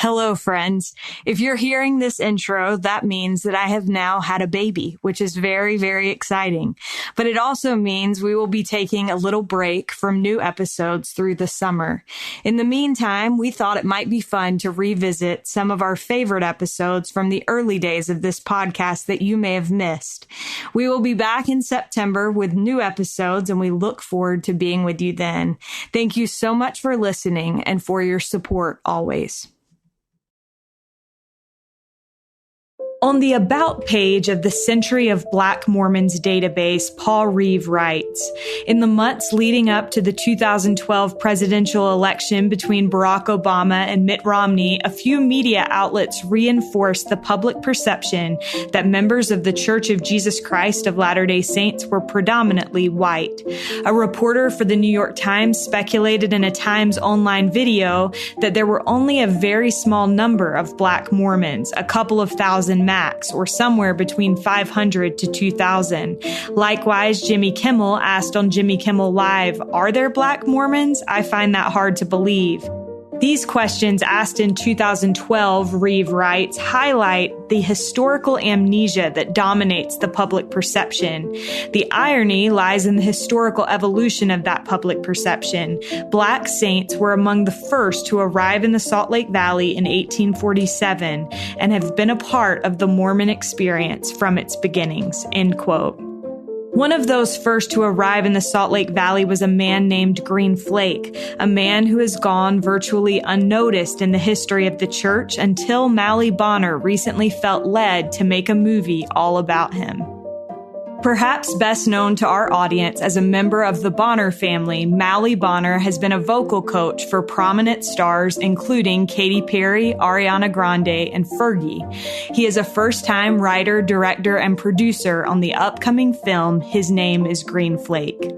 Hello, friends. If you're hearing this intro, that means that I have now had a baby, which is very, very exciting. But it also means we will be taking a little break from new episodes through the summer. In the meantime, we thought it might be fun to revisit some of our favorite episodes from the early days of this podcast that you may have missed. We will be back in September with new episodes, and we look forward to being with you then. Thank you so much for listening and for your support always. On the About page of the Century of Black Mormons database, Paul Reeve writes, in the months leading up to the 2012 presidential election between Barack Obama and Mitt Romney, a few media outlets reinforced the public perception that members of the Church of Jesus Christ of Latter-day Saints were predominantly white. A reporter for the New York Times speculated in a Times online video that there were only a very small number of Black Mormons, a couple of thousand max, or somewhere between 500 to 2,000. Likewise, Jimmy Kimmel asked on Jimmy Kimmel Live, "Are there Black Mormons?" I find that hard to believe. These questions asked in 2012, Reeve writes, highlight the historical amnesia that dominates the public perception. The irony lies in the historical evolution of that public perception. Black saints were among the first to arrive in the Salt Lake Valley in 1847 and have been a part of the Mormon experience from its beginnings, end quote. One of those first to arrive in the Salt Lake Valley was a man named Green Flake, a man who has gone virtually unnoticed in the history of the church until Mauli Bonner recently felt led to make a movie all about him. Perhaps best known to our audience as a member of the Bonner family, Mauli Bonner has been a vocal coach for prominent stars including Katy Perry, Ariana Grande, and Fergie. He is a first-time writer, director, and producer on the upcoming film His Name is Green Flake.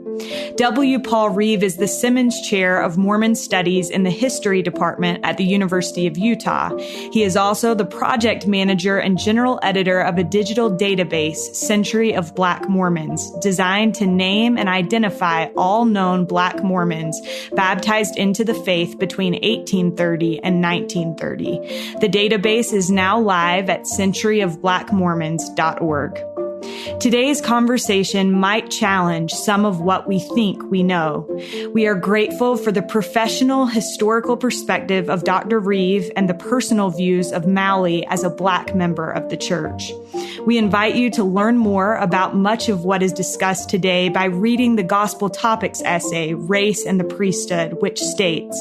W. Paul Reeve is the Simmons Chair of Mormon Studies in the History Department at the University of Utah. He is also the project manager and general editor of a digital database, Century of Black Mormons, designed to name and identify all known Black Mormons baptized into the faith between 1830 and 1930. The database is now live at centuryofblackmormons.org. Today's conversation might challenge some of what we think we know. We are grateful for the professional historical perspective of Dr. Reeve and the personal views of Mauli as a Black member of the church. We invite you to learn more about much of what is discussed today by reading the Gospel Topics essay, Race and the Priesthood, which states,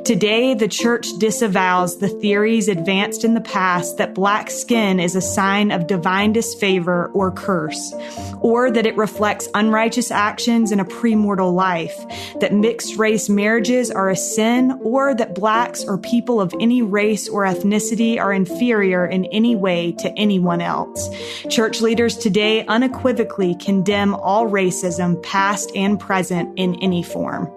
"Today, the church disavows the theories advanced in the past that Black skin is a sign of divine disfavor or curse, or that it reflects unrighteous actions in a premortal life, that mixed race marriages are a sin, or that Blacks or people of any race or ethnicity are inferior in any way to anyone else. Church leaders today unequivocally condemn all racism, past and present, in any form."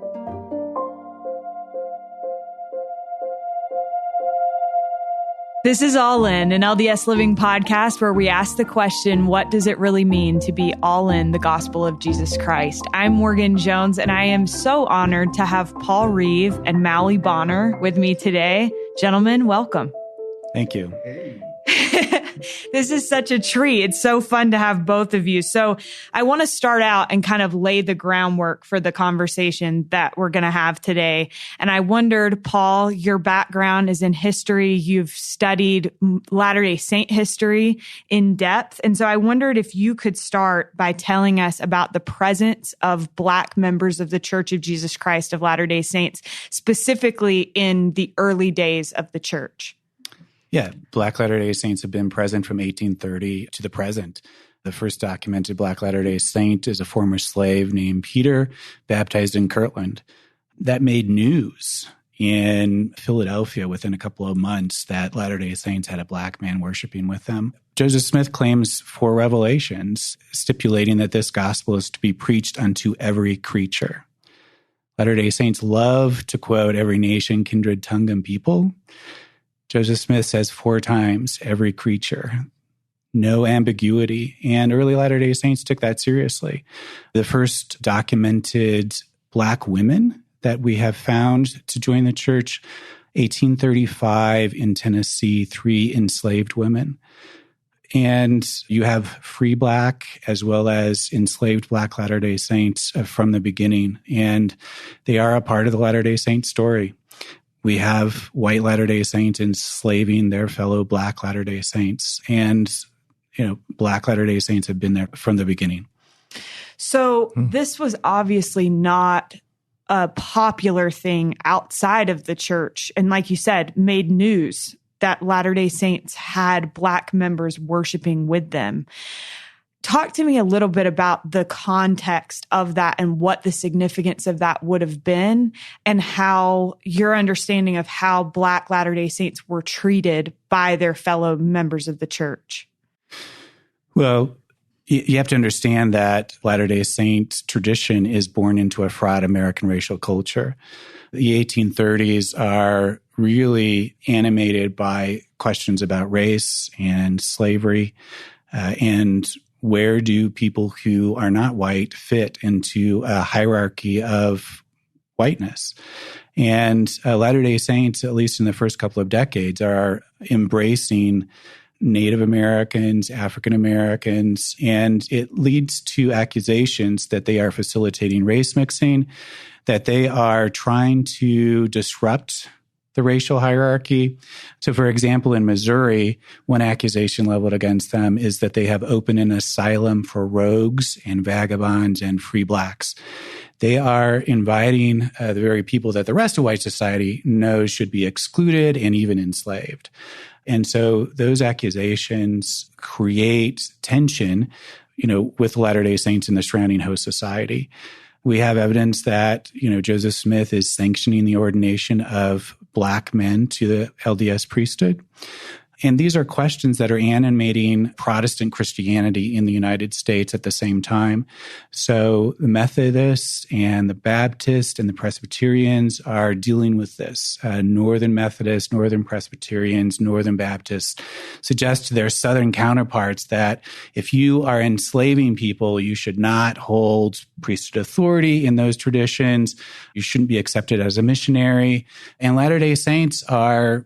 This is All In, an LDS Living podcast where we ask the question, what does it really mean to be all in the gospel of Jesus Christ? I'm Morgan Jones, and I am so honored to have Paul Reeve and Mauli Bonner with me today. Gentlemen, welcome. Thank you. This is such a treat. It's so fun to have both of you. So I want to start out and kind of lay the groundwork for the conversation that we're going to have today. And I wondered, Paul, your background is in history. You've studied Latter-day Saint history in depth. And so I wondered if you could start by telling us about the presence of Black members of the Church of Jesus Christ of Latter-day Saints, specifically in the early days of the church. Yeah, Black Latter-day Saints have been present from 1830 to the present. The first documented Black Latter-day Saint is a former slave named Peter, baptized in Kirtland. That made news in Philadelphia within a couple of months that Latter-day Saints had a Black man worshiping with them. Joseph Smith claims 4 revelations stipulating that this gospel is to be preached unto every creature. Latter-day Saints love to quote every nation, kindred, tongue, and people. Joseph Smith says 4 times, every creature, no ambiguity. And early Latter-day Saints took that seriously. The first documented Black women that we have found to join the church 1835 in Tennessee, 3 enslaved women. And you have free Black as well as enslaved Black Latter-day Saints from the beginning. And they are a part of the Latter-day Saint story. We have white Latter-day Saints enslaving their fellow Black Latter-day Saints. And, Black Latter-day Saints have been there from the beginning. So this was obviously not a popular thing outside of the church. And like you said, made news that Latter-day Saints had Black members worshiping with them. Talk to me a little bit about the context of that and what the significance of that would have been, and how your understanding of how Black Latter-day Saints were treated by their fellow members of the church. Well, you have to understand that Latter-day Saint tradition is born into a fraught American racial culture. The 1830s are really animated by questions about race and slavery, and where do people who are not white fit into a hierarchy of whiteness. And Latter-day Saints, at least in the first couple of decades, are embracing Native Americans, African Americans, and it leads to accusations that they are facilitating race mixing, that they are trying to disrupt the racial hierarchy. So, for example, in Missouri, one accusation leveled against them is that they have opened an asylum for rogues and vagabonds and free Blacks. They are inviting the very people that the rest of white society knows should be excluded and even enslaved. And so those accusations create tension, with Latter-day Saints in the surrounding host society. We have evidence that, Joseph Smith is sanctioning the ordination of Black men to the LDS priesthood. And these are questions that are animating Protestant Christianity in the United States at the same time. So the Methodists and the Baptists and the Presbyterians are dealing with this. Northern Methodists, Northern Presbyterians, Northern Baptists suggest to their Southern counterparts that if you are enslaving people, you should not hold priesthood authority in those traditions. You shouldn't be accepted as a missionary. And Latter-day Saints are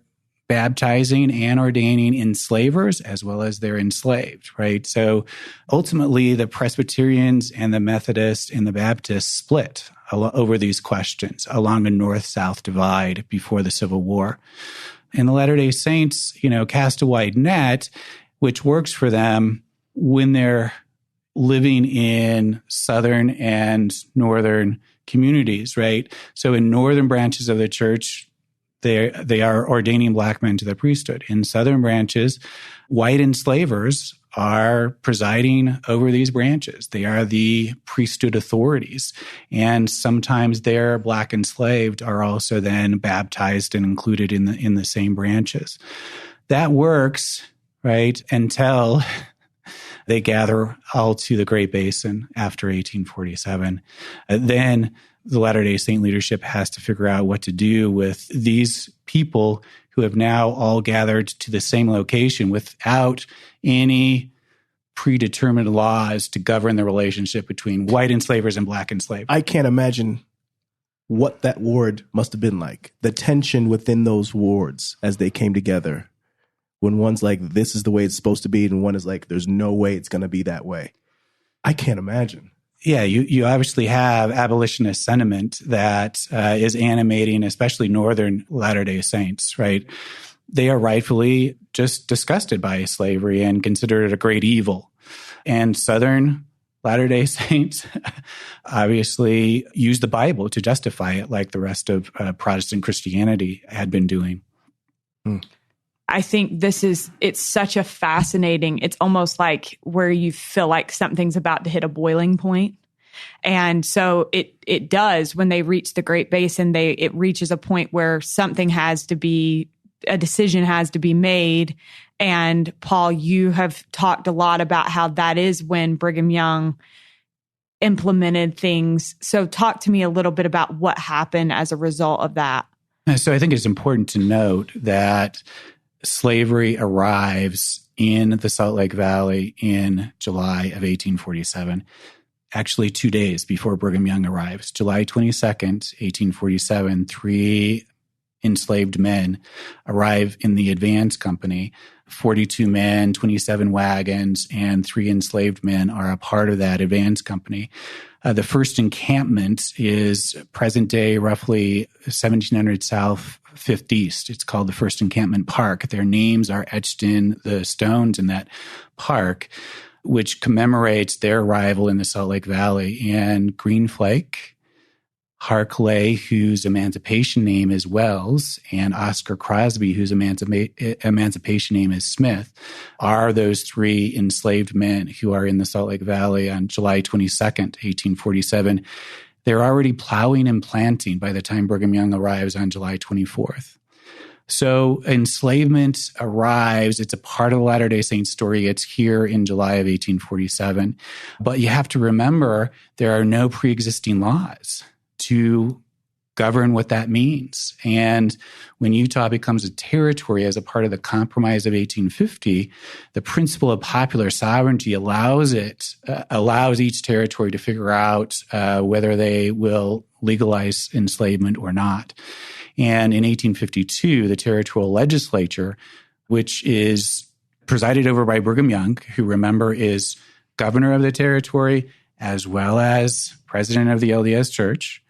baptizing and ordaining enslavers as well as their enslaved, right? So ultimately, the Presbyterians and the Methodists and the Baptists split over these questions along a north-south divide before the Civil War. And the Latter-day Saints, cast a wide net, which works for them when they're living in southern and northern communities, right? So in northern branches of the church, they are ordaining Black men to the priesthood. In southern branches, white enslavers are presiding over these branches. They are the priesthood authorities. And sometimes their Black enslaved are also then baptized and included in the same branches. That works, right, until they gather all to the Great Basin after 1847. Then the Latter-day Saint leadership has to figure out what to do with these people who have now all gathered to the same location without any predetermined laws to govern the relationship between white enslavers and Black enslaved. I can't imagine what that ward must have been like. The tension within those wards as they came together. When one's like, this is the way it's supposed to be, and one is like, there's no way it's going to be that way. I can't imagine. Yeah, you obviously have abolitionist sentiment that is animating, especially Northern Latter-day Saints, right? They are rightfully just disgusted by slavery and consider it a great evil. And Southern Latter-day Saints obviously use the Bible to justify it, like the rest of Protestant Christianity had been doing. I think it's such a fascinating, it's almost like where you feel like something's about to hit a boiling point. And so it does when they reach the Great Basin, it reaches a point where a decision has to be made. And Paul, you have talked a lot about how that is when Brigham Young implemented things. So talk to me a little bit about what happened as a result of that. So I think it's important to note that slavery arrives in the Salt Lake Valley in July of 1847, actually 2 days before Brigham Young arrives. July 22nd, 1847, 3 enslaved men arrive in the advance company. 42 men, 27 wagons, and 3 enslaved men are a part of that advance company. The first encampment is present day, roughly 1700 south, 5th east. It's called the First Encampment Park. Their names are etched in the stones in that park, which commemorates their arrival in the Salt Lake Valley. And Green Flake, Harkley, whose emancipation name is Wells, and Oscar Crosby, whose emancipation name is Smith, are those 3 enslaved men who are in the Salt Lake Valley on July 22nd, 1847. They're already plowing and planting by the time Brigham Young arrives on July 24th. So enslavement arrives. It's a part of the Latter-day Saints story. It's here in July of 1847. But you have to remember there are no pre-existing laws to govern what that means. And when Utah becomes a territory as a part of the Compromise of 1850, the principle of popular sovereignty allows each territory to figure out whether they will legalize enslavement or not. And in 1852, the territorial legislature, which is presided over by Brigham Young, who, remember, is governor of the territory as well as president of the LDS Church,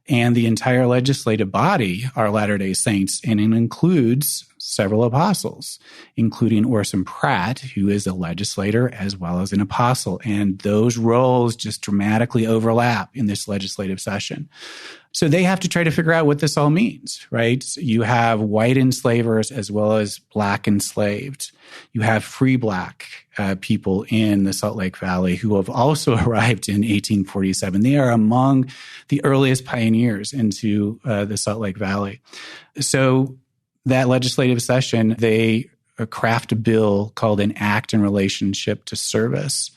and the entire legislative body are Latter-day Saints, and it includes several apostles, including Orson Pratt, who is a legislator as well as an apostle. And those roles just dramatically overlap in this legislative session. So they have to try to figure out what this all means, right? You have white enslavers as well as black enslaved. You have free black people in the Salt Lake Valley who have also arrived in 1847. They are among the earliest pioneers into the Salt Lake Valley. So that legislative session, they craft a bill called an Act in Relationship to Service,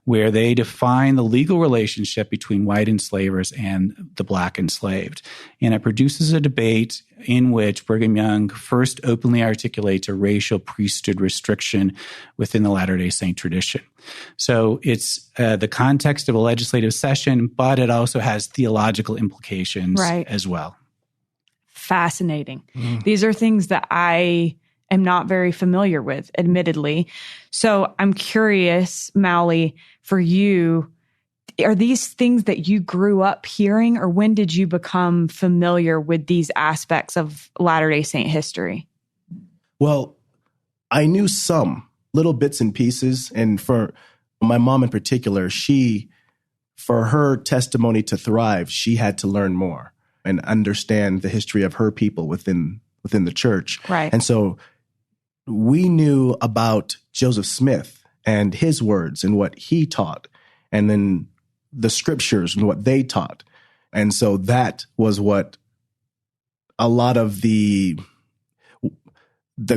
where they define the legal relationship between white enslavers and the black enslaved. And it produces a debate in which Brigham Young first openly articulates a racial priesthood restriction within the Latter-day Saint tradition. So it's the context of a legislative session, but it also has theological implications as well. Fascinating. These are things that I am not very familiar with, admittedly. So I'm curious, Mauli, for you, are these things that you grew up hearing, or when did you become familiar with these aspects of Latter-day Saint history? Well, I knew some little bits and pieces. And for my mom in particular, for her testimony to thrive, she had to learn more and understand the history of her people within the church. Right. And so we knew about Joseph Smith and his words and what he taught, and then the scriptures and what they taught. And so that was what a lot of the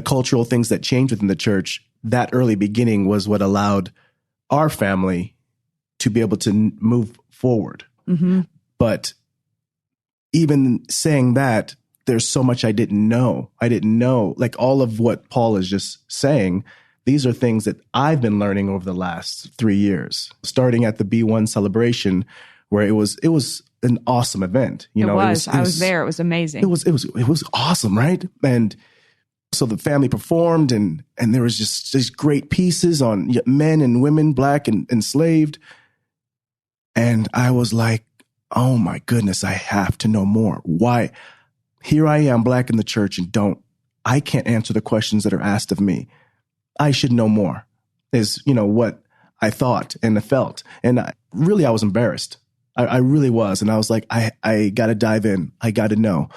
cultural things that changed within the church, that early beginning was what allowed our family to be able to move forward. Mm-hmm. But even saying that, there's so much I didn't know. Like all of what Paul is just saying, these are things that I've been learning over the last 3 years, starting at the B1 celebration, where it was an awesome event. I was there. It was amazing. It was awesome, right? And so the family performed, and there was just these great pieces on men and women, black and enslaved. And I was like, oh my goodness, I have to know more. Why? Here I am, black in the church, and I can't answer the questions that are asked of me. I should know more, is, what I thought and I felt. And I was embarrassed. I really was. And I was like, I got to dive in. I got to know.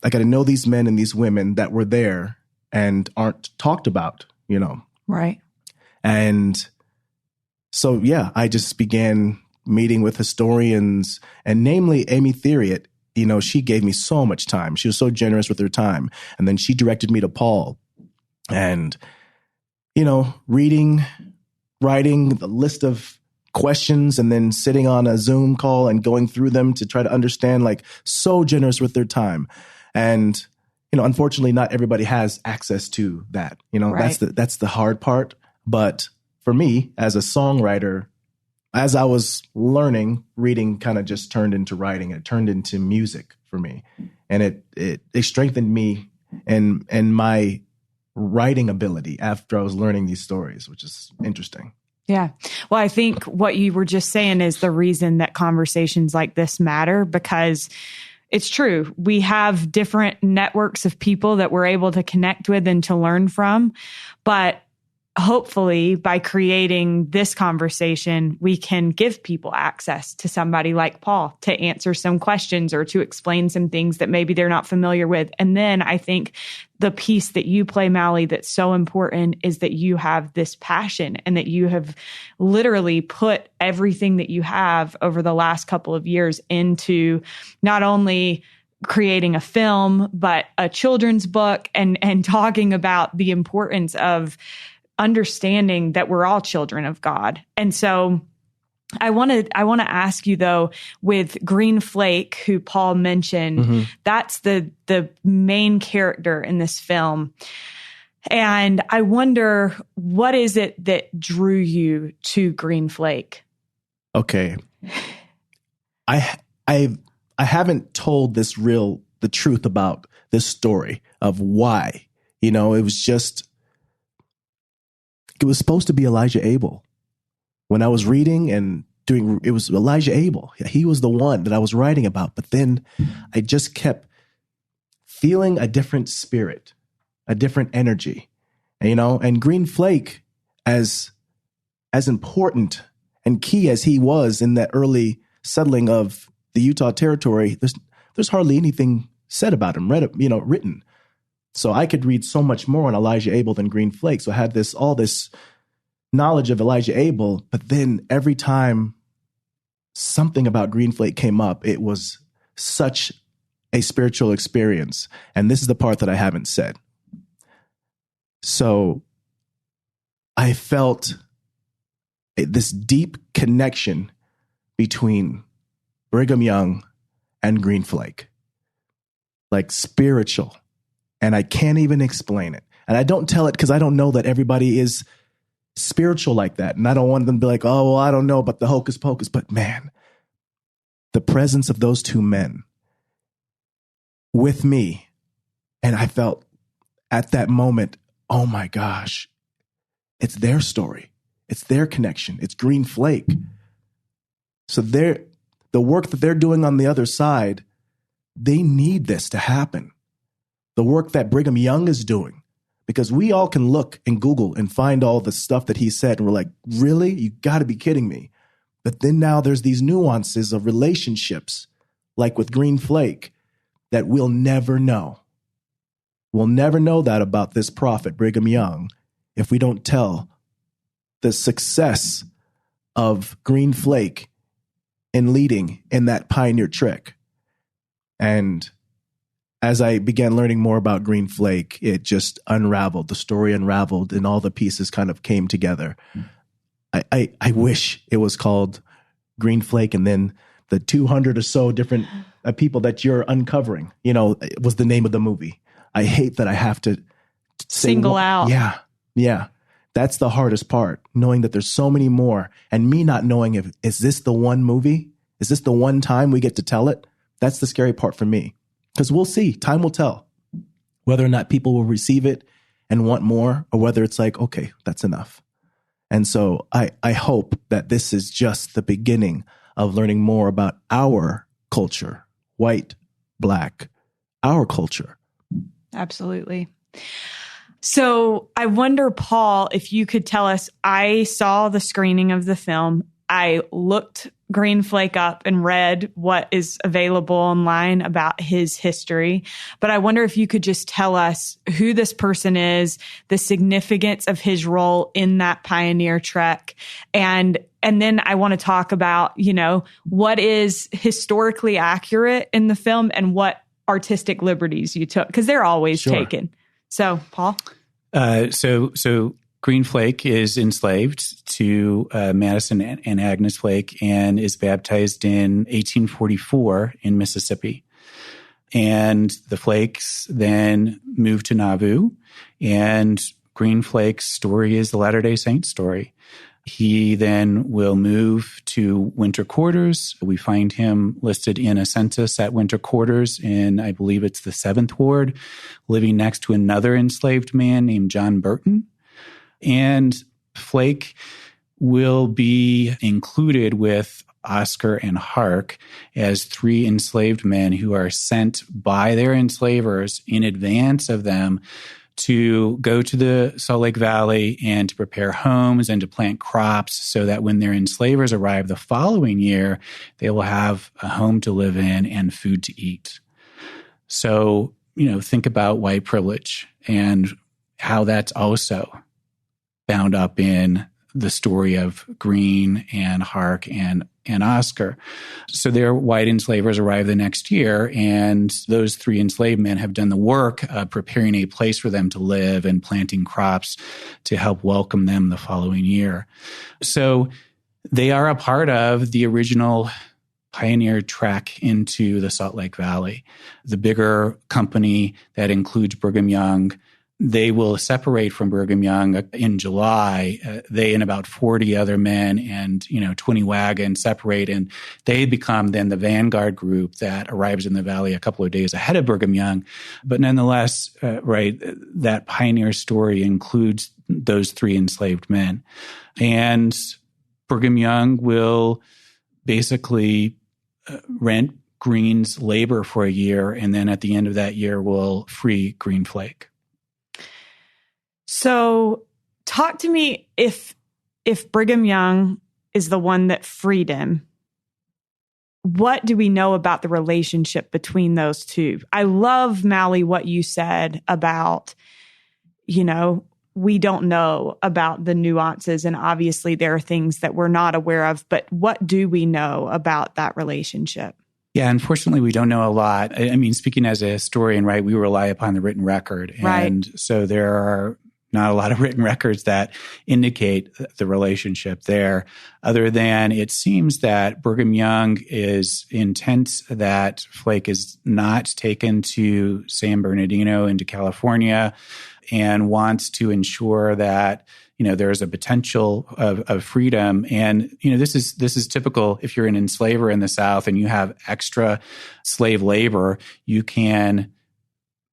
I got to know these men and these women that were there and aren't talked about, Right. And so, I just began meeting with historians, and namely Amy Theriot. She gave me so much time. She was so generous with her time. And then she directed me to Paul. And, reading, writing the list of questions, and then sitting on a Zoom call and going through them to try to understand, so generous with their time. And, unfortunately, not everybody has access to that. Right. That's the hard part. But for me, as a songwriter, as I was learning, reading kind of just turned into writing. It turned into music for me. And it strengthened me and my writing ability after I was learning these stories, which is interesting. Yeah. Well, I think what you were just saying is the reason that conversations like this matter, because it's true. We have different networks of people that we're able to connect with and to learn from. But hopefully, by creating this conversation, we can give people access to somebody like Paul to answer some questions or to explain some things that maybe they're not familiar with. And then I think the piece that you play, Mauli, that's so important is that you have this passion and that you have literally put everything that you have over the last couple of years into not only creating a film, but a children's book and talking about the importance of understanding that we're all children of God. And so I want to ask you though, with Green Flake, who Paul mentioned, that's the main character in this film. And I wonder, what is it that drew you to Green Flake? Okay. I haven't told the truth about this story of why. It was supposed to be Elijah Abel. When I was reading and it was Elijah Abel. He was the one that I was writing about. But then I just kept feeling a different spirit, a different energy, and Green Flake, as important and key as he was in that early settling of the Utah territory, there's hardly anything said about him, written. So I could read so much more on Elijah Abel than Green Flake. So I had all this knowledge of Elijah Abel, but then every time something about Green Flake came up, it was such a spiritual experience. And this is the part that I haven't said. So I felt this deep connection between Brigham Young and Green Flake, like spiritual. And I can't even explain it. And I don't tell it because I don't know that everybody is spiritual like that. And I don't want them to be like, oh, well, I don't know about the hocus pocus. But man, the presence of those two men with me. And I felt at that moment, oh my gosh, it's their story. It's their connection. It's Green Flake. So the work that they're doing on the other side, they need this to happen. The work that Brigham Young is doing, because we all can look and Google and find all the stuff that he said. And we're like, really? You got to be kidding me. But then now there's these nuances of relationships, like with Green Flake, that we'll never know. We'll never know that about this prophet, Brigham Young, if we don't tell the success of Green Flake in leading in that pioneer trek. And as I began learning more about Green Flake, it just unraveled. The story unraveled and all the pieces kind of came together. I wish it was called Green Flake and then the 200 or so different people that you're uncovering, it was the name of the movie. I hate that I have to single out. Yeah. That's the hardest part, knowing that there's so many more and me not knowing is this the one movie? Is this the one time we get to tell it? That's the scary part for me. Because we'll see. Time will tell whether or not people will receive it and want more, or whether it's like, okay, that's enough. And so I hope that this is just the beginning of learning more about our culture, white, black, our culture. Absolutely. So I wonder, Paul, if you could tell us, I saw the screening of the film. I looked Green Flake up and read what is available online about his history. But I wonder if you could just tell us who this person is, the significance of his role in that pioneer trek. And then I want to talk about, what is historically accurate in the film and what artistic liberties you took, because they're always taken. So, Paul? So Green Flake is enslaved to Madison and Agnes Flake and is baptized in 1844 in Mississippi. And the Flakes then move to Nauvoo, and Green Flake's story is the Latter-day Saint story. He then will move to winter quarters. We find him listed in a census at winter quarters in, I believe it's the 7th Ward, living next to another enslaved man named John Burton. And Flake will be included with Oscar and Hark as 3 enslaved men who are sent by their enslavers in advance of them to go to the Salt Lake Valley and to prepare homes and to plant crops so that when their enslavers arrive the following year, they will have a home to live in and food to eat. So, think about white privilege and how that's also bound up in the story of Green and Hark and Oscar. So their white enslavers arrive the next year, and those 3 enslaved men have done the work of preparing a place for them to live and planting crops to help welcome them the following year. So they are a part of the original pioneer trek into the Salt Lake Valley. The bigger company that includes Brigham Young, they will separate from Brigham Young in July. They and about 40 other men and 20 wagons separate, and they become then the vanguard group that arrives in the valley a couple of days ahead of Brigham Young. But nonetheless, that pioneer story includes those 3 enslaved men. And Brigham Young will basically rent Green's labor for a year, and then at the end of that year will free Green Flake. So talk to me if Brigham Young is the one that freed him, what do we know about the relationship between those two? I love, Mauli, what you said about, we don't know about the nuances, and obviously there are things that we're not aware of, but what do we know about that relationship? Yeah, unfortunately, we don't know a lot. I mean, speaking as a historian, right, we rely upon the written record. And so there are not a lot of written records that indicate the relationship there, other than it seems that Brigham Young is intent that Flake is not taken to San Bernardino into California and wants to ensure that there's a potential of freedom. And, this is typical. If you're an enslaver in the South and you have extra slave labor, you can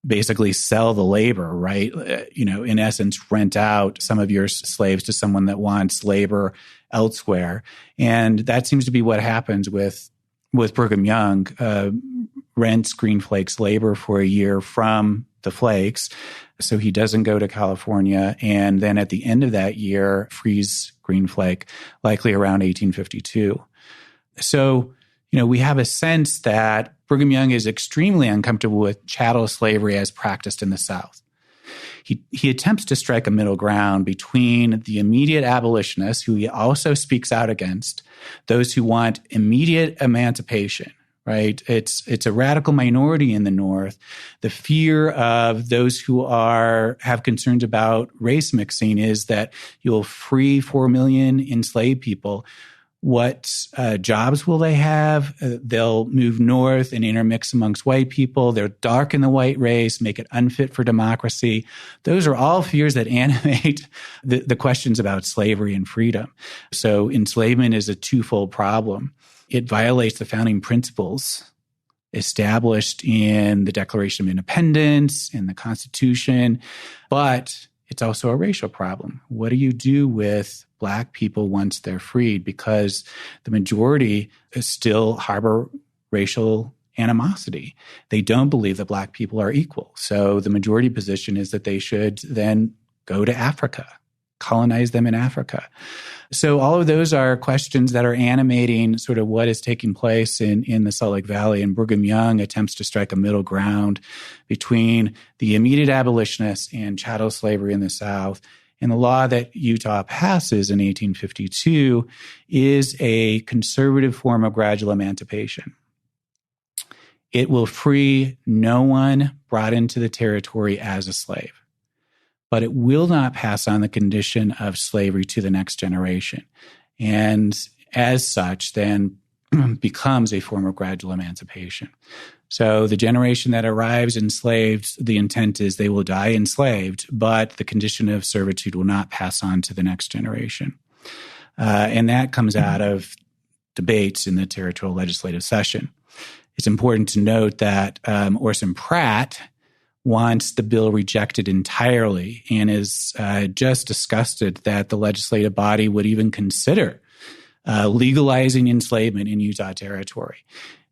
basically sell the labor, right? In essence, rent out some of your slaves to someone that wants labor elsewhere. And that seems to be what happens with Brigham Young, rents Green Flake's labor for a year from the Flakes. So he doesn't go to California. And then at the end of that year, frees Green Flake, likely around 1852. So, we have a sense that Brigham Young is extremely uncomfortable with chattel slavery as practiced in the South. He attempts to strike a middle ground between the immediate abolitionists, who he also speaks out against, those who want immediate emancipation, right? It's a radical minority in the North. The fear of those who have concerns about race mixing is that you'll free 4 million enslaved people. What jobs will they have? They'll move north and intermix amongst white people. They'll darken the white race, make it unfit for democracy. Those are all fears that animate the questions about slavery and freedom. So enslavement is a twofold problem. It violates the founding principles established in the Declaration of Independence, in the Constitution, but it's also a racial problem. What do you do with Black people once they're freed? Because the majority still harbor racial animosity. They don't believe that Black people are equal. So the majority position is that they should then go to Africa, colonize them in Africa. So all of those are questions that are animating sort of what is taking place in the Salt Lake Valley. And Brigham Young attempts to strike a middle ground between the immediate abolitionists and chattel slavery in the South. And the law that Utah passes in 1852 is a conservative form of gradual emancipation. It will free no one brought into the territory as a slave, but it will not pass on the condition of slavery to the next generation. And as such, then becomes a form of gradual emancipation. So the generation that arrives enslaved, the intent is they will die enslaved, but the condition of servitude will not pass on to the next generation. And that comes out of debates in the territorial legislative session. It's important to note that Orson Pratt wants the bill rejected entirely and is just disgusted that the legislative body would even consider legalizing enslavement in Utah Territory.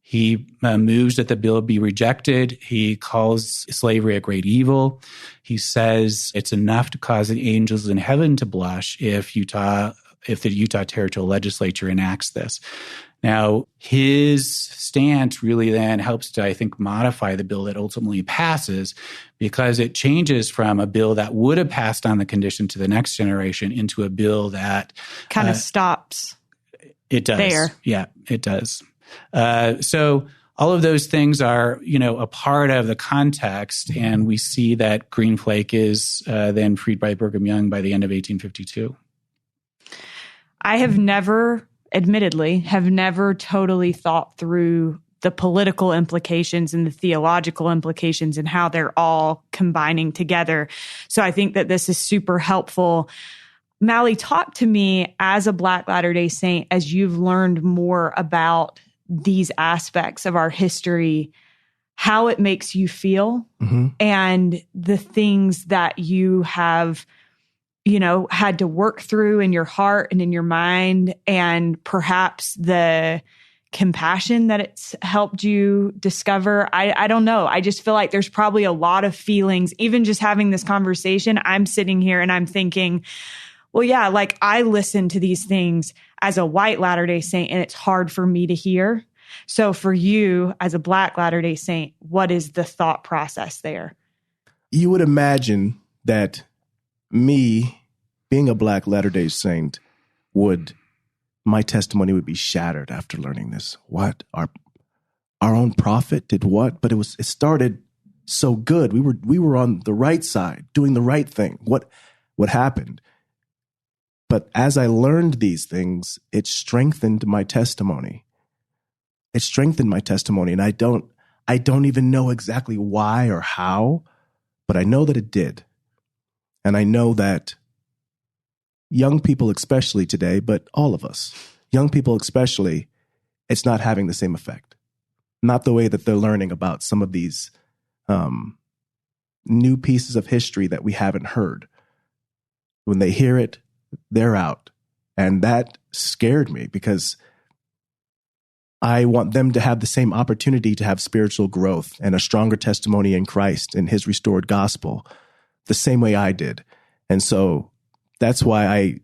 He moves that the bill be rejected. He calls slavery a great evil. He says it's enough to cause the angels in heaven to blush if the Utah Territorial Legislature enacts this. Now, his stance really then helps to, I think, modify the bill that ultimately passes, because it changes from a bill that would have passed on the condition to the next generation into a bill that kind of stops. It does. There. Yeah, it does. So all of those things are, a part of the context, and we see that Green Flake is then freed by Brigham Young by the end of 1852. I have never totally thought through the political implications and the theological implications and how they're all combining together. So I think that this is super helpful. Mauli, talk to me as a Black Latter-day Saint, as you've learned more about these aspects of our history, how it makes you feel, and the things that you have, had to work through in your heart and in your mind, and perhaps the compassion that it's helped you discover. I don't know. I just feel like there's probably a lot of feelings, even just having this conversation. I'm sitting here and I'm thinking, well, yeah, like I listen to these things as a white Latter-day Saint, and it's hard for me to hear. So for you as a Black Latter-day Saint, what is the thought process there? You would imagine that me being a Black Latter-day Saint my testimony would be shattered after learning this. What? Our own prophet did what? But it started so good. We were on the right side, doing the right thing. What happened? But as I learned these things, it strengthened my testimony. And I don't even know exactly why or how, but I know that it did. And I know that young people especially today, but all of us, young people especially, it's not having the same effect. Not the way that they're learning about some of these new pieces of history that we haven't heard. When they hear it, they're out. And that scared me, because I want them to have the same opportunity to have spiritual growth and a stronger testimony in Christ and his restored gospel, the same way I did. And so that's why I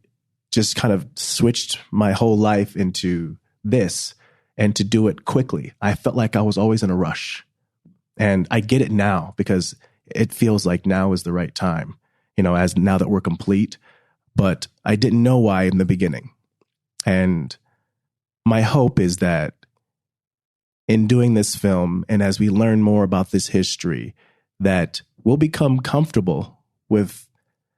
just kind of switched my whole life into this, and to do it quickly. I felt like I was always in a rush. And I get it now, because it feels like now is the right time, as now that we're complete. But I didn't know why in the beginning. And my hope is that in doing this film, and as we learn more about this history, that we'll become comfortable with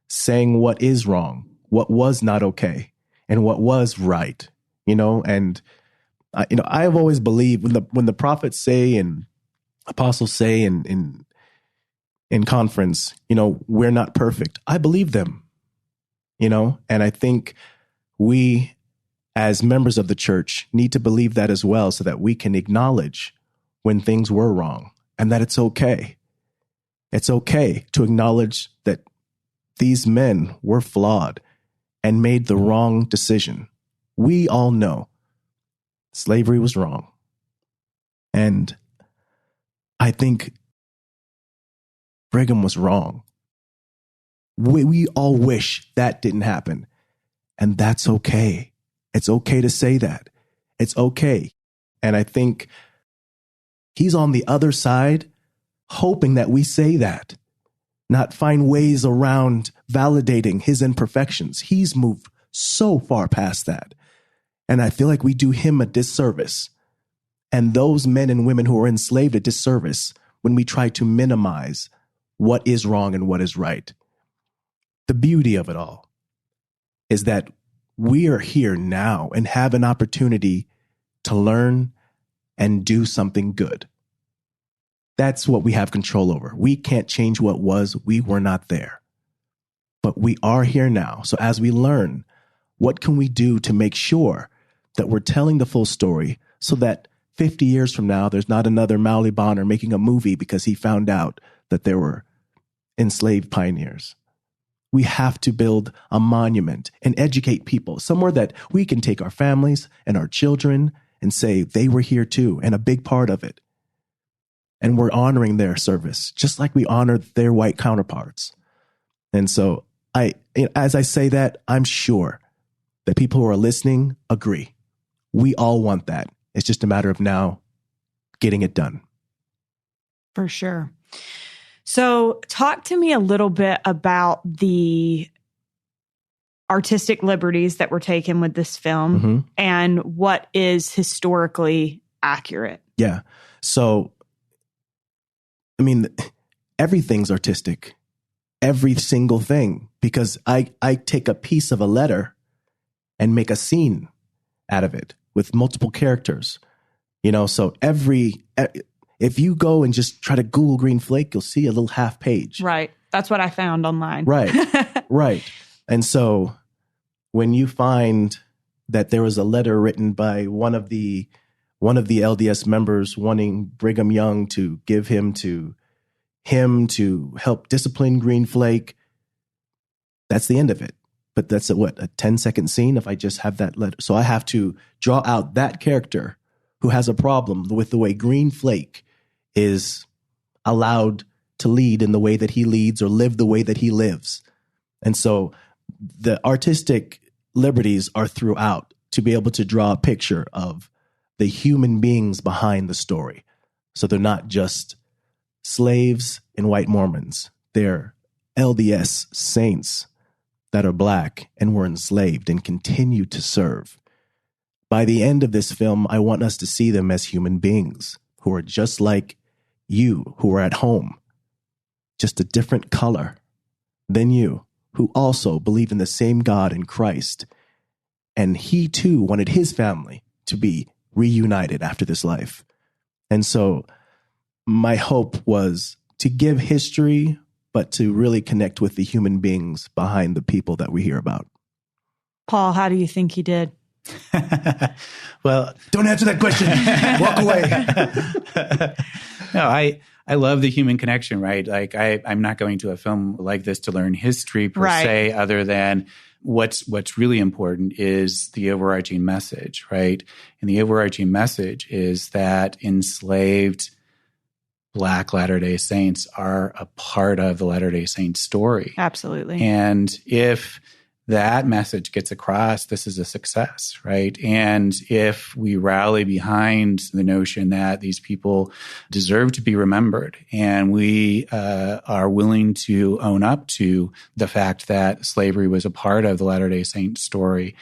saying what is wrong, what was not okay, and what was right, and I have always believed when the prophets say and apostles say in conference, we're not perfect. I believe them, and I think we as members of the church need to believe that as well, so that we can acknowledge when things were wrong, and that it's okay. It's okay to acknowledge that these men were flawed and made the wrong decision. We all know slavery was wrong. And I think Brigham was wrong. We all wish that didn't happen. And that's okay. It's okay to say that. It's okay. And I think he's on the other side, hoping that we say that, not find ways around validating his imperfections. He's moved so far past that. And I feel like we do him a disservice, and those men and women who are enslaved a disservice, when we try to minimize what is wrong and what is right. The beauty of it all is that we are here now and have an opportunity to learn and do something good. That's what we have control over. We can't change what was. We were not there. But we are here now. So as we learn, What can we do to make sure that we're telling the full story so that 50 years from now, there's not another Mauli Bonner making a movie because he found out that there were enslaved pioneers? We have to build a monument and educate people somewhere that we can take our families and our children and say they were here too and a big part of it. And we're honoring their service just like we honor their white counterparts. And so as I say that, I'm sure that people who are listening agree. We all want that. It's just a matter of now getting it done. For sure. So talk to me a little bit about the artistic liberties that were taken with this film and what is historically accurate. Yeah. So, I mean, everything's artistic. Every single thing. Because I take a piece of a letter and make a scene out of it with multiple characters. You know, so if you go and just try to Google Green Flake, you'll see a little half page. Right. That's what I found online. Right. Right. And so when you find that there was a letter written by one of the LDS members wanting Brigham Young to give him to help discipline Green Flake, that's the end of it. But that's a 10-second scene if I just have that letter. So I have to draw out that character who has a problem with the way Green Flake is allowed to lead in the way that he leads or live the way that he lives. And so the artistic liberties are throughout to be able to draw a picture of the human beings behind the story. So they're not just slaves and white Mormons. They're LDS saints that are Black and were enslaved and continue to serve. By the end of this film, I want us to see them as human beings who are just like you, who are at home, just a different color than you, who also believe in the same God in Christ. And he too wanted his family to be reunited after this life. And so my hope was to give history, but to really connect with the human beings behind the people that we hear about. Paul, how do you think he did? Well, don't answer that question. Walk away. No, I love the human connection, right? Like I'm not going to a film like this to learn history per se, other than what's really important is the overarching message, right? And the overarching message is that enslaved Black Latter-day Saints are a part of the Latter-day Saints story. Absolutely. And if that message gets across, this is a success, right? And if we rally behind the notion that these people deserve to be remembered, and we are willing to own up to the fact that slavery was a part of the Latter-day Saint story,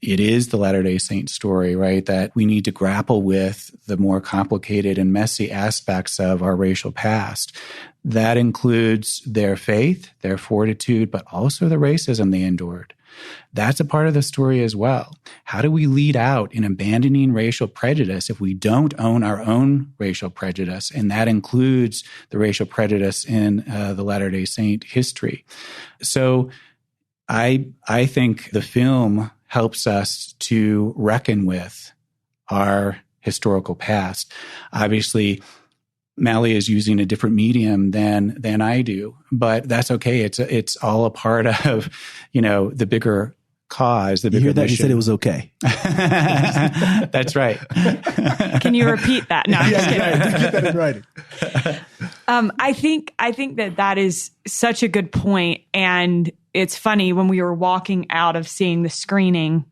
it is the Latter-day Saint story, right? That we need to grapple with the more complicated and messy aspects of our racial past. That includes their faith, their fortitude, but also the racism they endured. That's a part of the story as well. How do we lead out in abandoning racial prejudice if we don't own our own racial prejudice? And that includes the racial prejudice in the Latter-day Saint history. So I think the film helps us to reckon with our historical past. Obviously, Mauli is using a different medium than I do, but that's okay. It's all a part of, the bigger cause, the bigger hear that? mission. You said it was okay. That's right. Can you repeat that? No, I'm just kidding. Get that in writing. I think that is such a good point. And it's funny, when we were walking out of seeing the screening,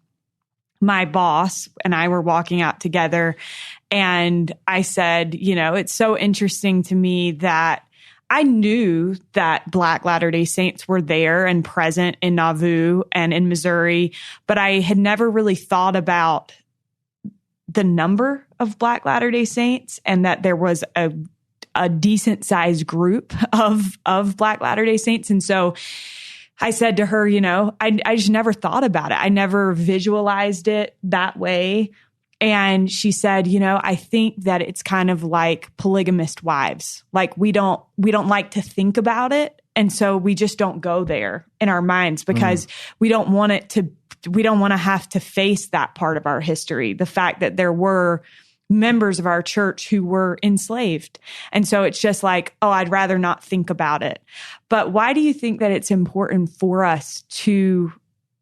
my boss and I were walking out together, and I said, it's so interesting to me that I knew that Black Latter-day Saints were there and present in Nauvoo and in Missouri, but I had never really thought about the number of Black Latter-day Saints, and that there was a decent sized group of Black Latter-day Saints. And so I said to her, I just never thought about it. I never visualized it that way. And she said, I think that it's kind of like polygamist wives. Like we don't like to think about it. And so we just don't go there in our minds because we don't want it to we don't want to have to face that part of our history, the fact that there were members of our church who were enslaved. And so it's just like, oh, I'd rather not think about it. But why do you think that it's important for us to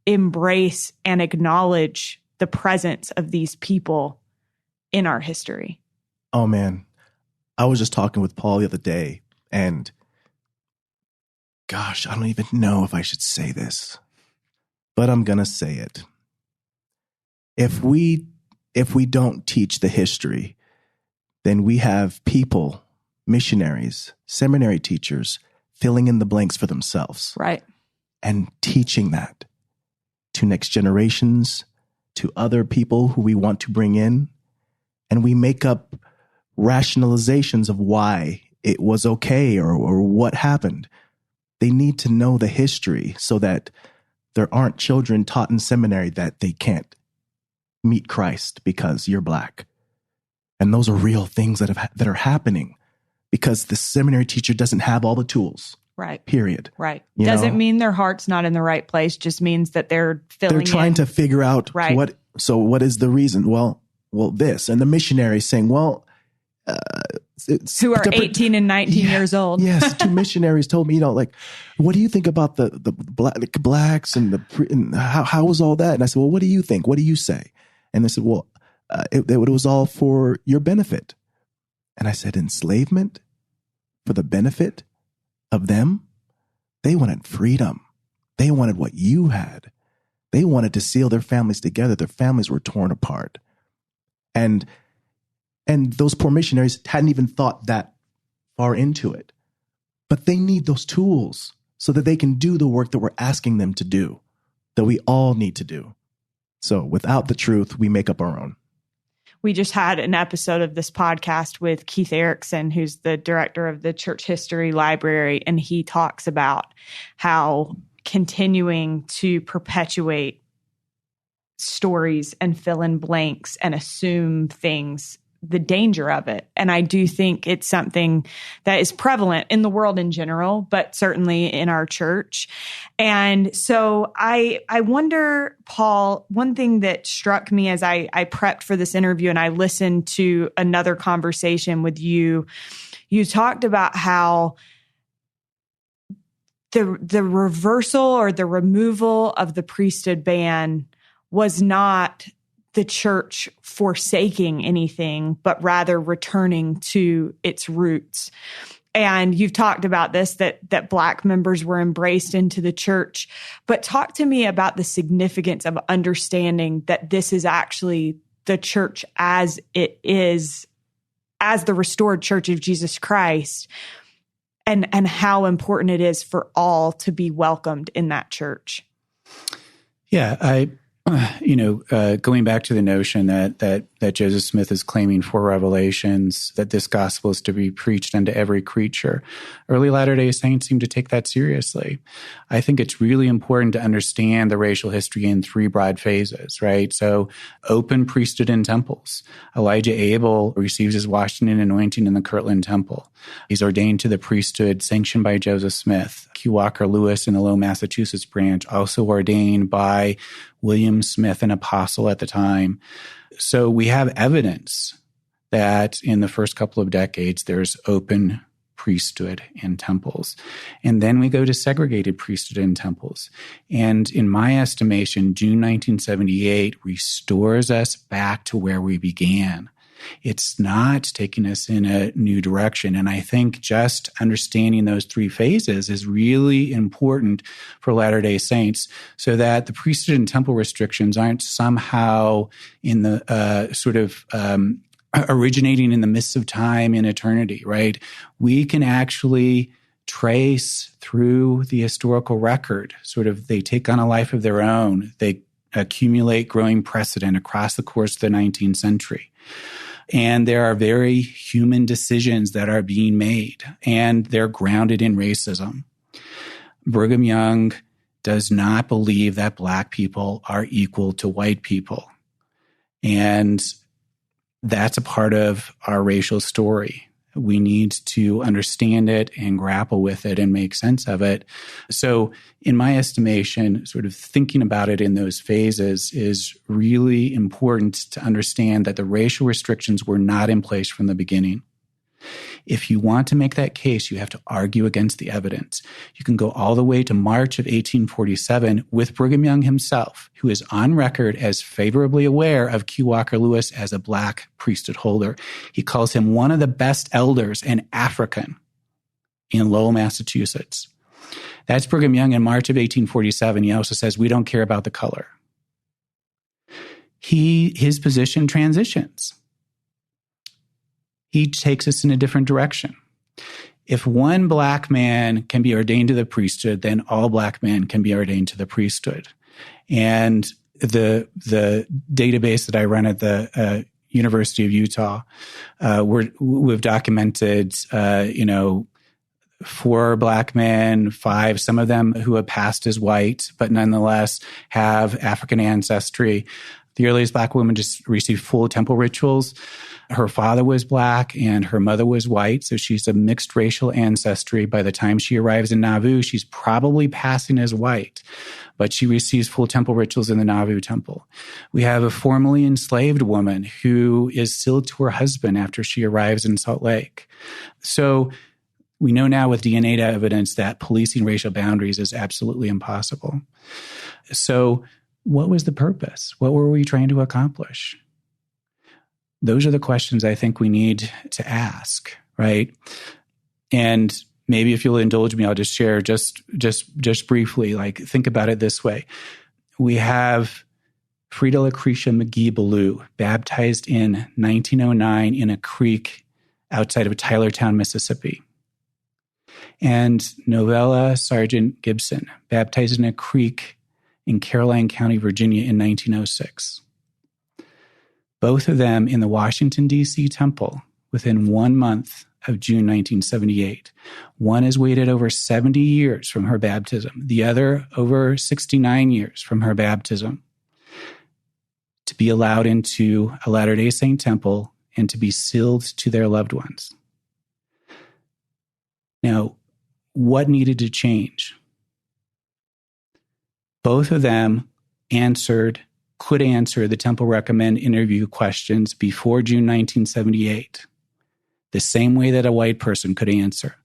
embrace and acknowledge the presence of these people in our history? Oh, man. I was just talking with Paul the other day, and gosh, I don't even know if I should say this, but I'm going to say it. If we don't teach the history, then we have people, missionaries, seminary teachers, filling in the blanks for themselves. Right. And teaching that to next generations, to other people who we want to bring in. And we make up rationalizations of why it was okay or what happened. They need to know the history so that there aren't children taught in seminary that they can't meet Christ because you're Black. And those are real things that are happening because the seminary teacher doesn't have all the tools. Right. Period. Right. Doesn't mean their heart's not in the right place. Just means that they're trying to figure out what is the reason? Well, this. And the missionary saying, who are 18 and 19 years old. Yes. Two missionaries told me, what do you think about the Blacks and how was all that? And I said, well, what do you think? What do you say? And they said, well, it was all for your benefit. And I said, enslavement for the benefit of them? They wanted freedom. They wanted what you had. They wanted to seal their families together. Their families were torn apart. And those poor missionaries hadn't even thought that far into it. But they need those tools so that they can do the work that we're asking them to do, that we all need to do. So without the truth, we make up our own. We just had an episode of this podcast with Keith Erickson, who's the director of the Church History Library, and he talks about how continuing to perpetuate stories and fill in blanks and assume things, the danger of it. And I do think it's something that is prevalent in the world in general, but certainly in our church. And so I wonder, Paul, one thing that struck me as I prepped for this interview and I listened to another conversation with you, you talked about how the reversal or the removal of the priesthood ban was not the church forsaking anything, but rather returning to its roots. And you've talked about this, that Black members were embraced into the church. But talk to me about the significance of understanding that this is actually the church as it is, as the restored church of Jesus Christ, and how important it is for all to be welcomed in that church. Yeah, going back to the notion that Joseph Smith is claiming for Revelations, that this gospel is to be preached unto every creature, early Latter-day Saints seem to take that seriously. I think it's really important to understand the racial history in three broad phases, right? So open priesthood in temples. Elijah Abel receives his Washington anointing in the Kirtland Temple. He's ordained to the priesthood sanctioned by Joseph Smith. Q. Walker Lewis in the Lowell, Massachusetts branch, also ordained by William Smith, an apostle at the time. So we have evidence that in the first couple of decades, there's open priesthood in temples. And then we go to segregated priesthood in temples. And in my estimation, June 1978 restores us back to where we began. It's not taking us in a new direction. And I think just understanding those three phases is really important for Latter-day Saints so that the priesthood and temple restrictions aren't somehow in the originating in the midst of time and eternity, right? We can actually trace through the historical record, they take on a life of their own. They accumulate growing precedent across the course of the 19th century. And there are very human decisions that are being made, and they're grounded in racism. Brigham Young does not believe that Black people are equal to white people. And that's a part of our racial story. We need to understand it and grapple with it and make sense of it. So in my estimation, sort of thinking about it in those phases is really important to understand that the racial restrictions were not in place from the beginning. If you want to make that case, you have to argue against the evidence. You can go all the way to March of 1847 with Brigham Young himself, who is on record as favorably aware of Q. Walker Lewis as a Black priesthood holder. He calls him one of the best elders and African in Lowell, Massachusetts. That's Brigham Young in March of 1847. He also says, we don't care about the color. His position transitions. He takes us in a different direction. If one Black man can be ordained to the priesthood, then all Black men can be ordained to the priesthood. And the database that I run at the University of Utah, we've documented, 4 Black men, 5, some of them who have passed as white, but nonetheless have African ancestry. The earliest Black woman just received full temple rituals. Her father was Black and her mother was white, so she's a mixed racial ancestry. By the time she arrives in Nauvoo, she's probably passing as white, but she receives full temple rituals in the Nauvoo temple. We have a formerly enslaved woman who is sealed to her husband after she arrives in Salt Lake. So we know now with DNA evidence that policing racial boundaries is absolutely impossible. So what was the purpose? What were we trying to accomplish? Those are the questions I think we need to ask, right? And maybe if you'll indulge me, I'll just share just briefly, like think about it this way. We have Frida Lucretia McGee Ballou, baptized in 1909 in a creek outside of Tylertown, Mississippi. And Novella Sargent Gibson, baptized in a creek in Caroline County, Virginia in 1906. Both of them in the Washington, D.C. temple within 1 month of June 1978. One has waited over 70 years from her baptism, the other over 69 years from her baptism, to be allowed into a Latter-day Saint temple and to be sealed to their loved ones. Now, what needed to change? Both of them could answer the temple recommend interview questions before June 1978, the same way that a white person could answer.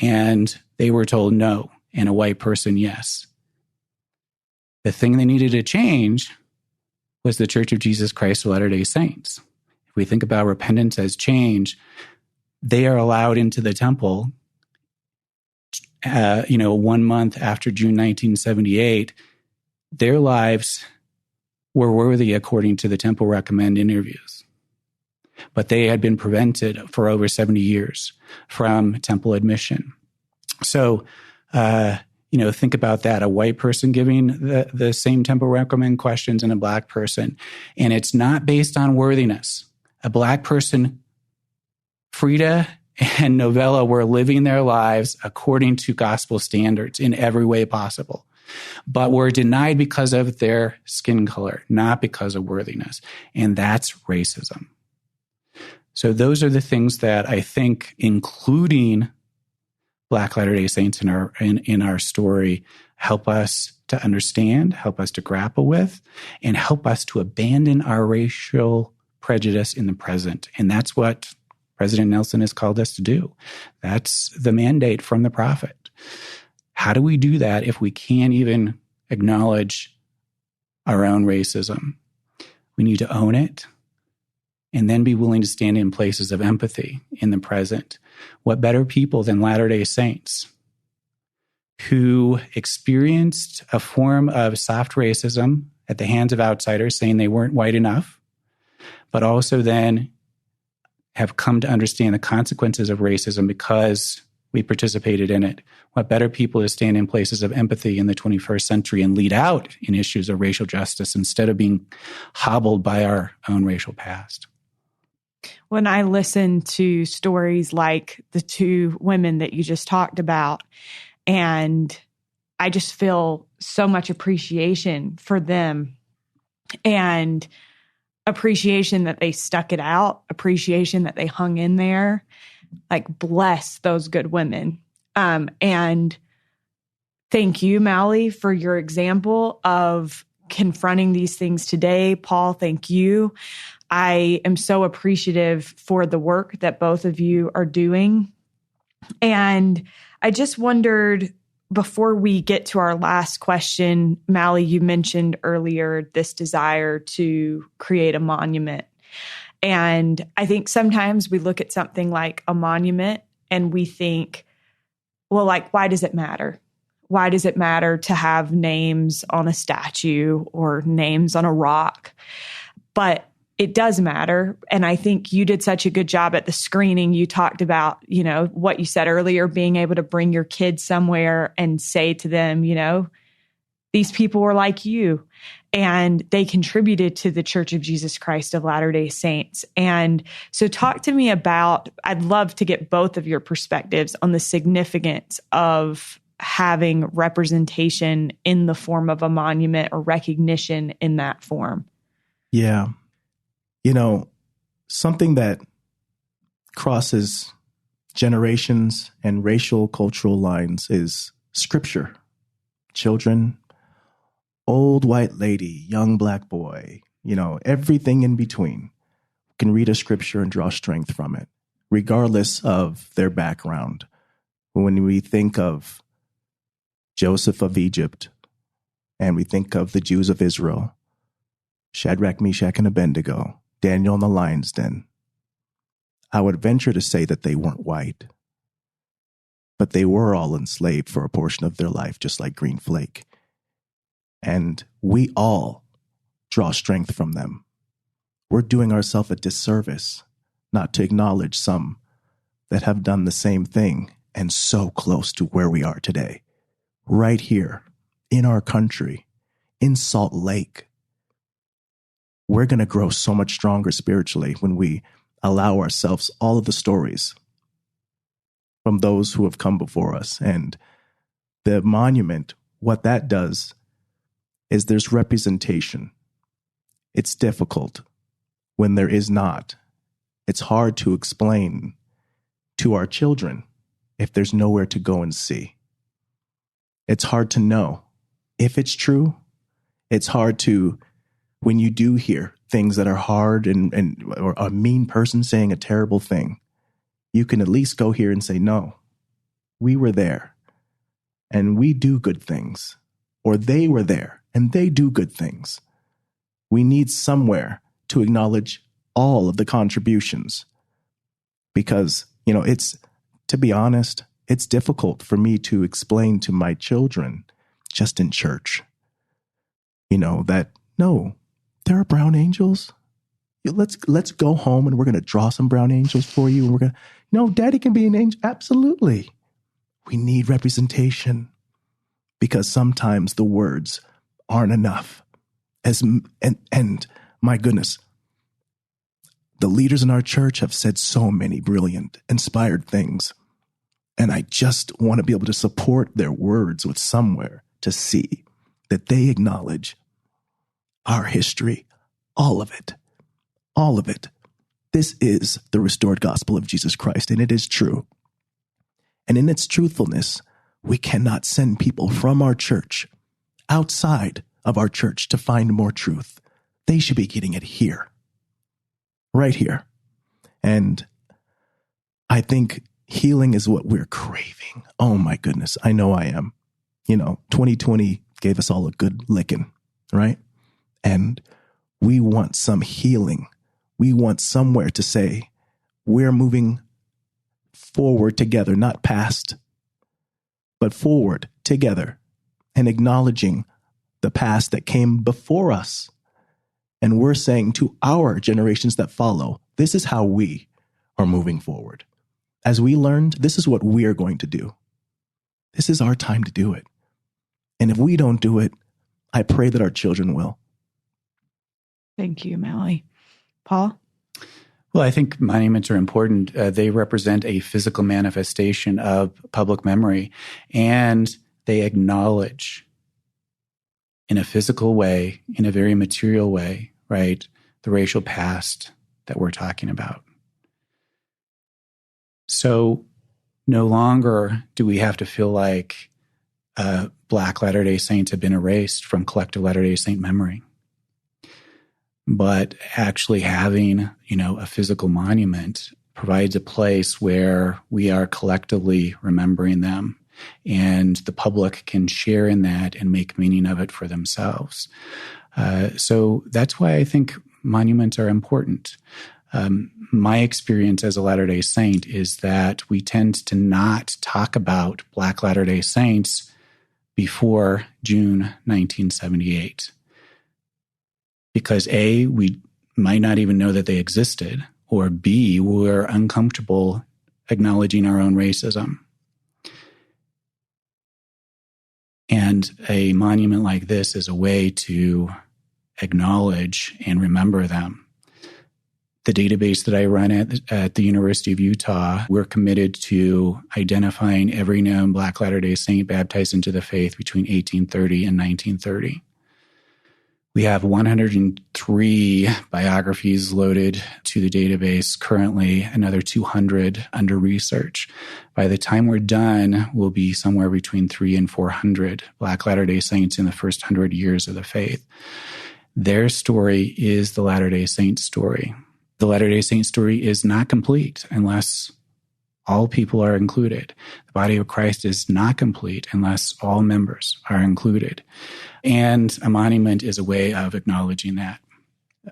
And they were told no, and a white person yes. The thing they needed to change was the Church of Jesus Christ of Latter-day Saints. If we think about repentance as change, they are allowed into the temple 1 month after June 1978. Their lives were worthy according to the temple recommend interviews. But they had been prevented for over 70 years from temple admission. So, think about that. A white person giving the same temple recommend questions and a Black person. And it's not based on worthiness. A Black person, Frida and Novella, were living their lives according to gospel standards in every way possible, but were denied because of their skin color, not because of worthiness. And that's racism. So those are the things that I think, including Black Latter-day Saints in our story, help us to understand, help us to grapple with, and help us to abandon our racial prejudice in the present. And that's what President Nelson has called us to do. That's the mandate from the prophet. How do we do that if we can't even acknowledge our own racism? We need to own it and then be willing to stand in places of empathy in the present. What better people than Latter-day Saints who experienced a form of soft racism at the hands of outsiders saying they weren't white enough, but also then have come to understand the consequences of racism because we participated in it. What better people to stand in places of empathy in the 21st century and lead out in issues of racial justice instead of being hobbled by our own racial past. When I listen to stories like the 2 women that you just talked about, and I just feel so much appreciation for them and appreciation that they stuck it out, appreciation that they hung in there. like bless those good women. And thank you, Mauli, for your example of confronting these things today. Paul, thank you. I am so appreciative for the work that both of you are doing. And I just wondered, before we get to our last question, Mauli, you mentioned earlier this desire to create a monument. And I think sometimes we look at something like a monument and we think, well, like, why does it matter? Why does it matter to have names on a statue or names on a rock? But it does matter. And I think you did such a good job at the screening. You talked about, you know, what you said earlier, being able to bring your kids somewhere and say to them, you know, these people were like you, and they contributed to the Church of Jesus Christ of Latter-day Saints. And so talk to me about, I'd love to get both of your perspectives on the significance of having representation in the form of a monument or recognition in that form. Yeah. You know, something that crosses generations and racial, cultural lines is scripture. Children, old white lady, young black boy, you know, everything in between can read a scripture and draw strength from it, regardless of their background. When we think of Joseph of Egypt and we think of the Jews of Israel, Shadrach, Meshach, and Abednego, Daniel in the lion's den, I would venture to say that they weren't white, but they were all enslaved for a portion of their life, just like green Flake. And we all draw strength from them. We're doing ourselves a disservice not to acknowledge some that have done the same thing and so close to where we are today, right here in our country, in Salt Lake. We're going to grow so much stronger spiritually when we allow ourselves all of the stories from those who have come before us. And the monument, what that does is there's representation. It's difficult when there is not. It's hard to explain to our children if there's nowhere to go and see. It's hard to know if it's true. It's hard to, when you do hear things that are hard or a mean person saying a terrible thing, you can at least go here and say, no, we were there and we do good things, or they were there and they do good things. We need somewhere to acknowledge all of the contributions because, you know, to be honest, it's difficult for me to explain to my children just in church, you know, that no, there are brown angels. Let's go home and we're going to draw some brown angels for you. And we're going to, no, daddy can be an angel. Absolutely. We need representation because sometimes the words aren't enough. And my goodness, the leaders in our church have said so many brilliant, inspired things. And I just want to be able to support their words with somewhere to see that they acknowledge our history, all of it, all of it. This is the restored gospel of Jesus Christ, and it is true. And in its truthfulness, we cannot send people from our church outside of our church to find more truth. They should be getting it here, right here. And I think healing is what we're craving. Oh my goodness, I know I am. You know, 2020 gave us all a good licking, right? And we want some healing. We want somewhere to say, we're moving forward together, not past, but forward together and acknowledging the past that came before us. And we're saying to our generations that follow, this is how we are moving forward. As we learned, this is what we are going to do. This is our time to do it. And if we don't do it, I pray that our children will. Thank you, Mauli. Paul? Well, I think monuments are important. They represent a physical manifestation of public memory, and they acknowledge in a physical way, in a very material way, right, the racial past that we're talking about. So no longer do we have to feel like Black Latter-day Saints have been erased from collective Latter-day Saint memory. But actually having, a physical monument provides a place where we are collectively remembering them, and the public can share in that and make meaning of it for themselves. So that's why I think monuments are important. My experience as a Latter-day Saint is that we tend to not talk about Black Latter-day Saints before June 1978. Because A, we might not even know that they existed, or B, we're uncomfortable acknowledging our own racism. And a monument like this is a way to acknowledge and remember them. The database that I run at the University of Utah, we're committed to identifying every known Black Latter-day Saint baptized into the faith between 1830 and 1930. We have 103 biographies loaded to the database currently, another 200 under research. By the time we're done, we'll be somewhere between 300 and 400 Black Latter-day Saints in the first 100 years of the faith. Their story is the Latter-day Saint story. The Latter-day Saint story is not complete unless all people are included. The body of Christ is not complete unless all members are included. And a monument is a way of acknowledging that,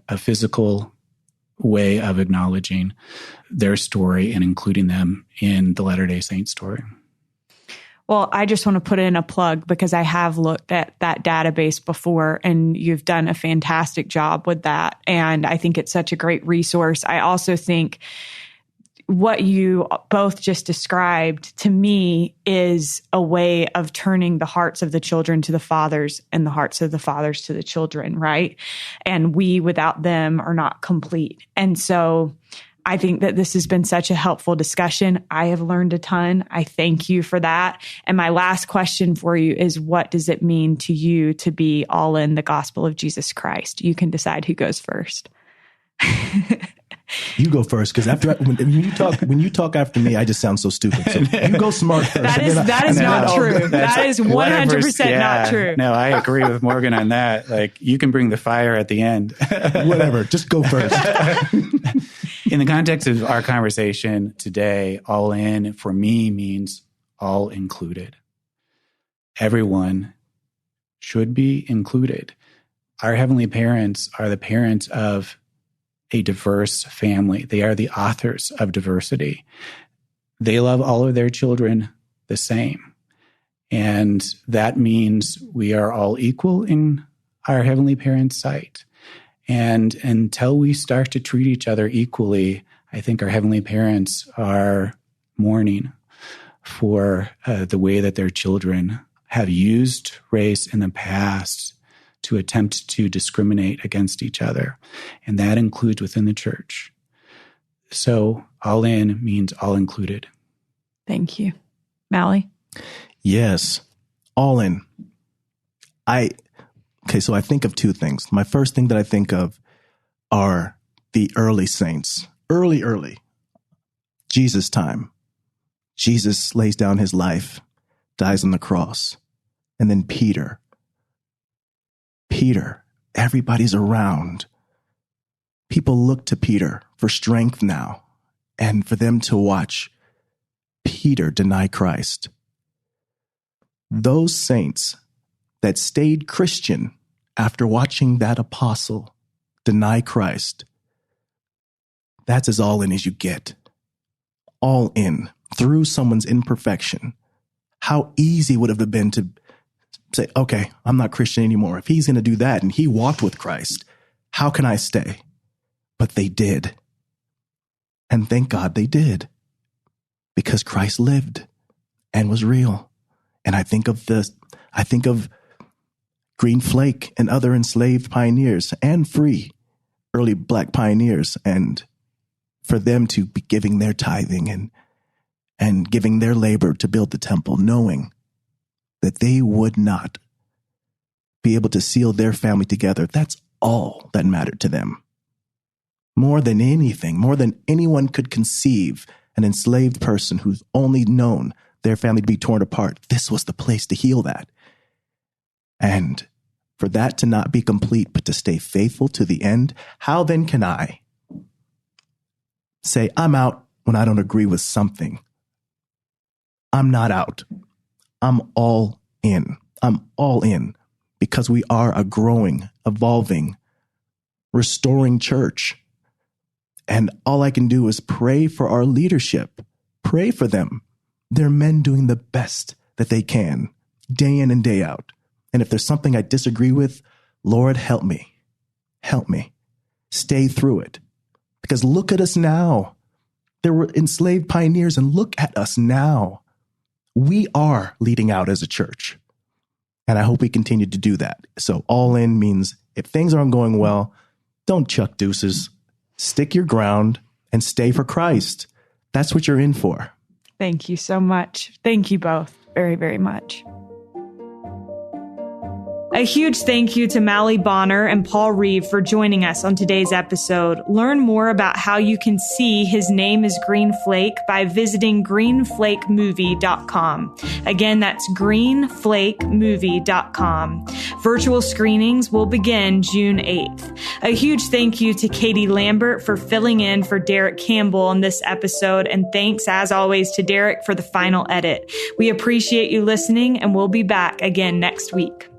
a physical way of acknowledging their story and including them in the Latter-day Saint story. Well, I just want to put in a plug because I have looked at that database before, and you've done a fantastic job with that. And I think it's such a great resource. I also think what you both just described to me is a way of turning the hearts of the children to the fathers and the hearts of the fathers to the children, right? And we without them are not complete. And so I think that this has been such a helpful discussion. I have learned a ton. I thank you for that. And my last question for you is, what does it mean to you to be all in the gospel of Jesus Christ? You can decide who goes first. You go first, because when you talk after me, I just sound so stupid. So you go smart first. That is not true. That is 100% not true. No, I agree with Morgan on that. Like, you can bring the fire at the end. Whatever, just go first. In the context of our conversation today, all in for me means all included. Everyone should be included. Our heavenly parents are the parents of a diverse family. They are the authors of diversity. They love all of their children the same. And that means we are all equal in our heavenly parents' sight. And until we start to treat each other equally, I think our heavenly parents are mourning for the way that their children have used race in the past to attempt to discriminate against each other. And that includes within the church. So all in means all included. Thank you. Mauli? Yes, all in. So I think of two things. My first thing that I think of are the early saints. Early. Jesus' time. Jesus lays down his life, dies on the cross. And then Peter, everybody's around. People look to Peter for strength now, and for them to watch Peter deny Christ. Those saints that stayed Christian after watching that apostle deny Christ, that's as all in as you get. All in, through someone's imperfection. How easy would it have been to say, okay, I'm not Christian anymore. If he's going to do that and he walked with Christ, how can I stay? But they did. And thank God they did. Because Christ lived and was real. And I think of Green Flake and other enslaved pioneers and free early Black pioneers, and for them to be giving their tithing and giving their labor to build the temple, knowing that they would not be able to seal their family together. That's all that mattered to them. More than anything, more than anyone could conceive an enslaved person who's only known their family to be torn apart, this was the place to heal that. And for that to not be complete, but to stay faithful to the end, how then can I say I'm out when I don't agree with something? I'm not out. I'm all in. I'm all in because we are a growing, evolving, restoring church. And all I can do is pray for our leadership. Pray for them. They're men doing the best that they can, day in and day out. And if there's something I disagree with, Lord, help me. Help me. Stay through it. Because look at us now. There were enslaved pioneers, and look at us now. We are leading out as a church. And I hope we continue to do that. So all in means if things aren't going well, don't chuck deuces. Stick your ground and stay for Christ. That's what you're in for. Thank you so much. Thank you both very, very much. A huge thank you to Mauli Bonner and Paul Reeve for joining us on today's episode. Learn more about how you can see His Name is Green Flake by visiting greenflakemovie.com. Again, that's greenflakemovie.com. Virtual screenings will begin June 8th. A huge thank you to Katie Lambert for filling in for Derek Campbell on this episode, and thanks as always to Derek for the final edit. We appreciate you listening, and we'll be back again next week.